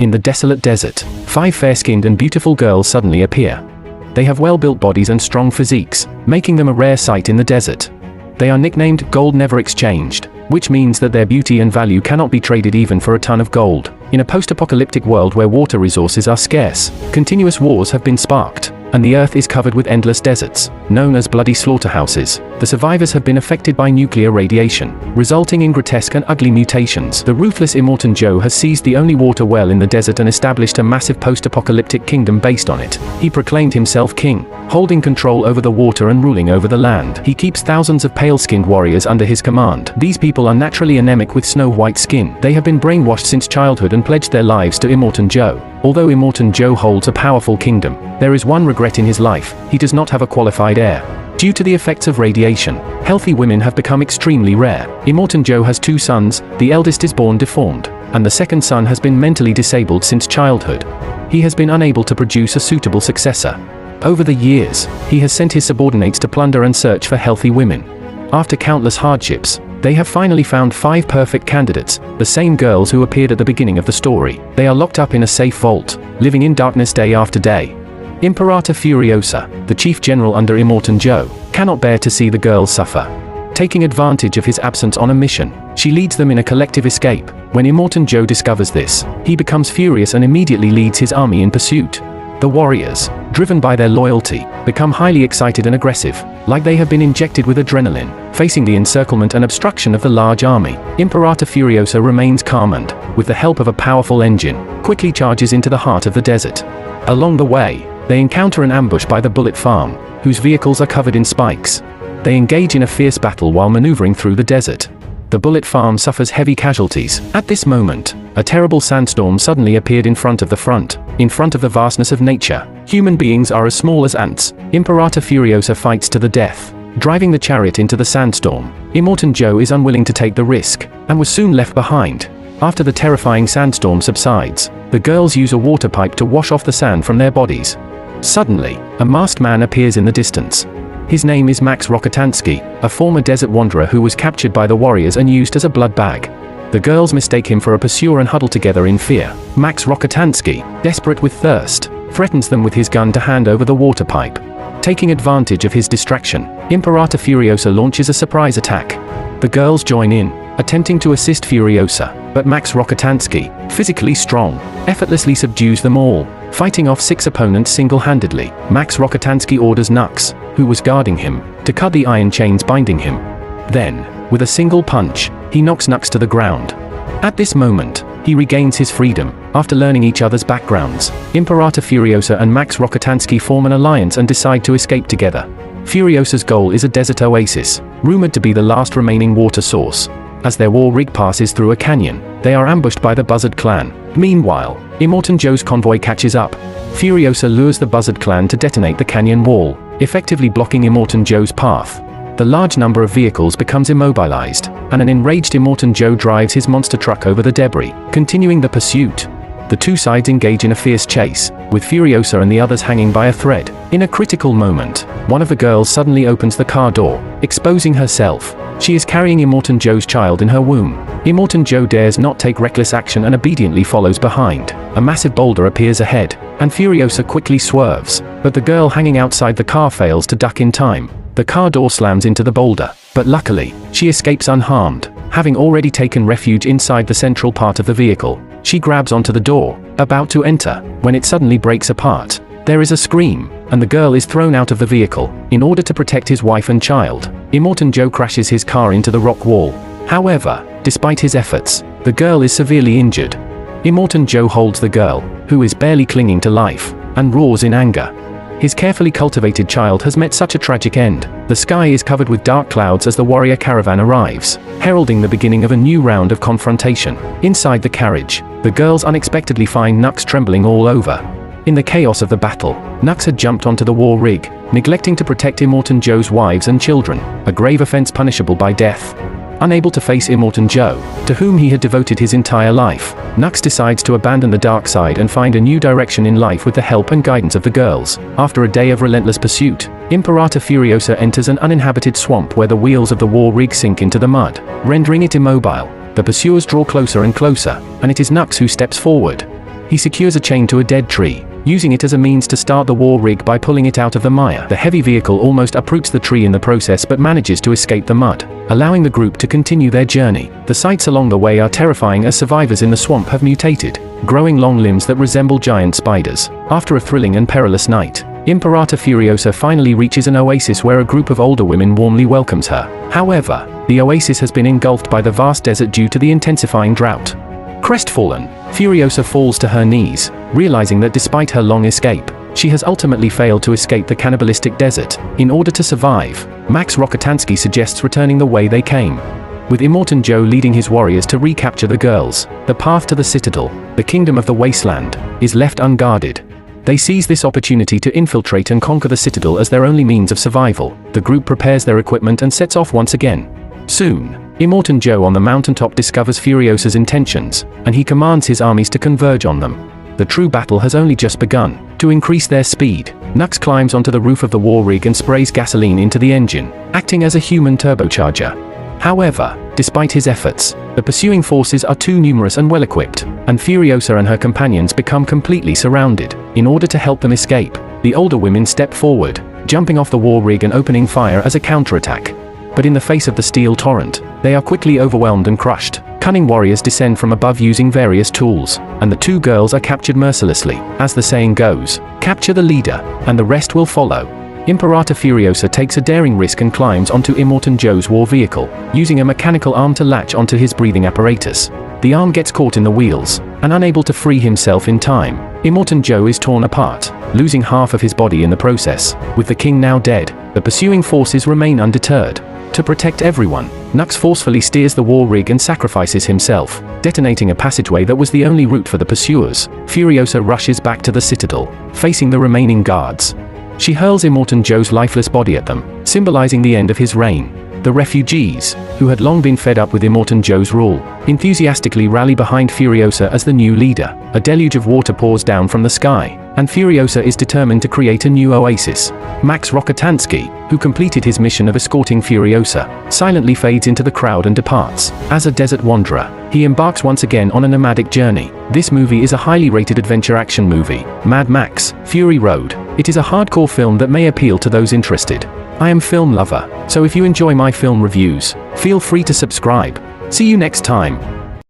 In the desolate desert, 5 fair-skinned and beautiful girls suddenly appear. They have well-built bodies and strong physiques, making them a rare sight in the desert. They are nicknamed Gold Never Exchanged, which means that their beauty and value cannot be traded even for a ton of gold. In a post-apocalyptic world where water resources are scarce, continuous wars have been sparked, and the earth is covered with endless deserts, known as bloody slaughterhouses. The survivors have been affected by nuclear radiation, resulting in grotesque and ugly mutations. The ruthless Immortan Joe has seized the only water well in the desert and established a massive post-apocalyptic kingdom based on it. He proclaimed himself king, holding control over the water and ruling over the land. He keeps thousands of pale-skinned warriors under his command. These people are naturally anemic with snow-white skin. They have been brainwashed since childhood and pledged their lives to Immortan Joe. Although Immortan Joe holds a powerful kingdom, there is one regret in his life: he does not have a qualified heir. Due to the effects of radiation, healthy women have become extremely rare. Immortan Joe has 2 sons, the eldest is born deformed, and the second son has been mentally disabled since childhood. He has been unable to produce a suitable successor. Over the years, he has sent his subordinates to plunder and search for healthy women. After countless hardships, they have finally found 5 perfect candidates, the same girls who appeared at the beginning of the story. They are locked up in a safe vault, living in darkness day after day. Imperator Furiosa, the chief general under Immortan Joe, cannot bear to see the girls suffer. Taking advantage of his absence on a mission, she leads them in a collective escape. When Immortan Joe discovers this, he becomes furious and immediately leads his army in pursuit. The warriors, driven by their loyalty, become highly excited and aggressive, like they have been injected with adrenaline. Facing the encirclement and obstruction of the large army, Imperator Furiosa remains calm and, with the help of a powerful engine, quickly charges into the heart of the desert. Along the way, they encounter an ambush by the Bullet Farm, whose vehicles are covered in spikes. They engage in a fierce battle while maneuvering through the desert. The Bullet Farm suffers heavy casualties. At this moment, a terrible sandstorm suddenly appeared in front of the vastness of nature. Human beings are as small as ants. Imperator Furiosa fights to the death, driving the chariot into the sandstorm. Immortan Joe is unwilling to take the risk, and was soon left behind. After the terrifying sandstorm subsides, the girls use a water pipe to wash off the sand from their bodies. Suddenly, a masked man appears in the distance. His name is Max Rokitansky, a former desert wanderer who was captured by the warriors and used as a blood bag. The girls mistake him for a pursuer and huddle together in fear. Max Rokitansky, desperate with thirst, threatens them with his gun to hand over the water pipe. Taking advantage of his distraction, Imperator Furiosa launches a surprise attack. The girls join in, attempting to assist Furiosa, but Max Rokitansky, physically strong, effortlessly subdues them all, fighting off 6 opponents single-handedly. Max Rokitansky orders Nux, who was guarding him, to cut the iron chains binding him. Then, with a single punch, he knocks Nux to the ground. At this moment, he regains his freedom. After learning each other's backgrounds, Imperator Furiosa and Max Rokitansky form an alliance and decide to escape together. Furiosa's goal is a desert oasis, rumored to be the last remaining water source. As their war rig passes through a canyon, they are ambushed by the Buzzard clan. Meanwhile, Immortan Joe's convoy catches up. Furiosa lures the Buzzard clan to detonate the canyon wall, effectively blocking Immortan Joe's path. The large number of vehicles becomes immobilized, and an enraged Immortan Joe drives his monster truck over the debris, continuing the pursuit. The 2 sides engage in a fierce chase, with Furiosa and the others hanging by a thread. In a critical moment, one of the girls suddenly opens the car door, exposing herself. She is carrying Immortan Joe's child in her womb. Immortan Joe dares not take reckless action and obediently follows behind. A massive boulder appears ahead, and Furiosa quickly swerves, but the girl hanging outside the car fails to duck in time. The car door slams into the boulder, but luckily, she escapes unharmed. Having already taken refuge inside the central part of the vehicle, she grabs onto the door, about to enter, when it suddenly breaks apart. There is a scream, and the girl is thrown out of the vehicle. In order to protect his wife and child, Immortan Joe crashes his car into the rock wall. However, despite his efforts, the girl is severely injured. Immortan Joe holds the girl, who is barely clinging to life, and roars in anger. His carefully cultivated child has met such a tragic end. The sky is covered with dark clouds as the warrior caravan arrives, heralding the beginning of a new round of confrontation. Inside the carriage, the girls unexpectedly find Nux trembling all over. In the chaos of the battle, Nux had jumped onto the war rig, neglecting to protect Immortan Joe's wives and children, a grave offense punishable by death. Unable to face Immortan Joe, to whom he had devoted his entire life, Nux decides to abandon the dark side and find a new direction in life with the help and guidance of the girls. After a day of relentless pursuit, Imperator Furiosa enters an uninhabited swamp where the wheels of the war rig sink into the mud, rendering it immobile. The pursuers draw closer and closer, and it is Nux who steps forward. He secures a chain to a dead tree, using it as a means to start the war rig by pulling it out of the mire. The heavy vehicle almost uproots the tree in the process but manages to escape the mud, allowing the group to continue their journey. The sights along the way are terrifying as survivors in the swamp have mutated, growing long limbs that resemble giant spiders. After a thrilling and perilous night, Imperator Furiosa finally reaches an oasis where a group of older women warmly welcomes her. However, the oasis has been engulfed by the vast desert due to the intensifying drought. Crestfallen, Furiosa falls to her knees, realizing that despite her long escape, she has ultimately failed to escape the cannibalistic desert. In order to survive, Max Rokitansky suggests returning the way they came. With Immortan Joe leading his warriors to recapture the girls, the path to the Citadel, the Kingdom of the Wasteland, is left unguarded. They seize this opportunity to infiltrate and conquer the Citadel as their only means of survival. The group prepares their equipment and sets off once again. Soon, Immortan Joe on the mountaintop discovers Furiosa's intentions, and he commands his armies to converge on them. The true battle has only just begun. To increase their speed, Nux climbs onto the roof of the war rig and sprays gasoline into the engine, acting as a human turbocharger. However, despite his efforts, the pursuing forces are too numerous and well-equipped, and Furiosa and her companions become completely surrounded. In order to help them escape, the older women step forward, jumping off the war rig and opening fire as a counterattack. But in the face of the steel torrent, they are quickly overwhelmed and crushed. Cunning warriors descend from above using various tools, and the two girls are captured mercilessly. As the saying goes, capture the leader, and the rest will follow. Imperator Furiosa takes a daring risk and climbs onto Immortan Joe's war vehicle, using a mechanical arm to latch onto his breathing apparatus. The arm gets caught in the wheels, and unable to free himself in time, Immortan Joe is torn apart, losing half of his body in the process. With the king now dead, the pursuing forces remain undeterred. To protect everyone, Nux forcefully steers the war rig and sacrifices himself, detonating a passageway that was the only route for the pursuers. Furiosa rushes back to the Citadel, facing the remaining guards. She hurls Immortan Joe's lifeless body at them, symbolizing the end of his reign. The refugees, who had long been fed up with Immortan Joe's rule, enthusiastically rally behind Furiosa as the new leader. A deluge of water pours down from the sky, and Furiosa is determined to create a new oasis. Max Rokitansky, who completed his mission of escorting Furiosa, silently fades into the crowd and departs. As a desert wanderer, he embarks once again on a nomadic journey. This movie is a highly rated adventure action movie, Mad Max, Fury Road. It is a hardcore film that may appeal to those interested. I am Film Lover, so if you enjoy my film reviews, feel free to subscribe. See you next time.